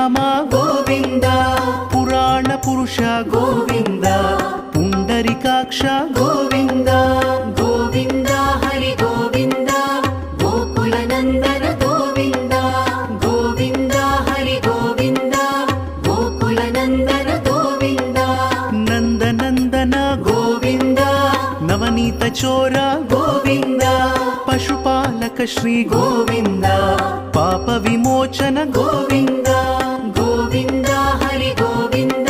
శ్రీరామ గోవింద పురాణ పురుష గోవింద పుండరికాక్ష గోవింద గోవింద హరి గోవింద గోకుల నందన గోవింద గోవింద హరి గోవింద గోకుల నందన గోవింద నందనందన గోవింద నవనీత చోర గోవింద పశుపాలక శ్రీ గోవింద పాప విమోచన గోవింద గోవింద హరి గోవింద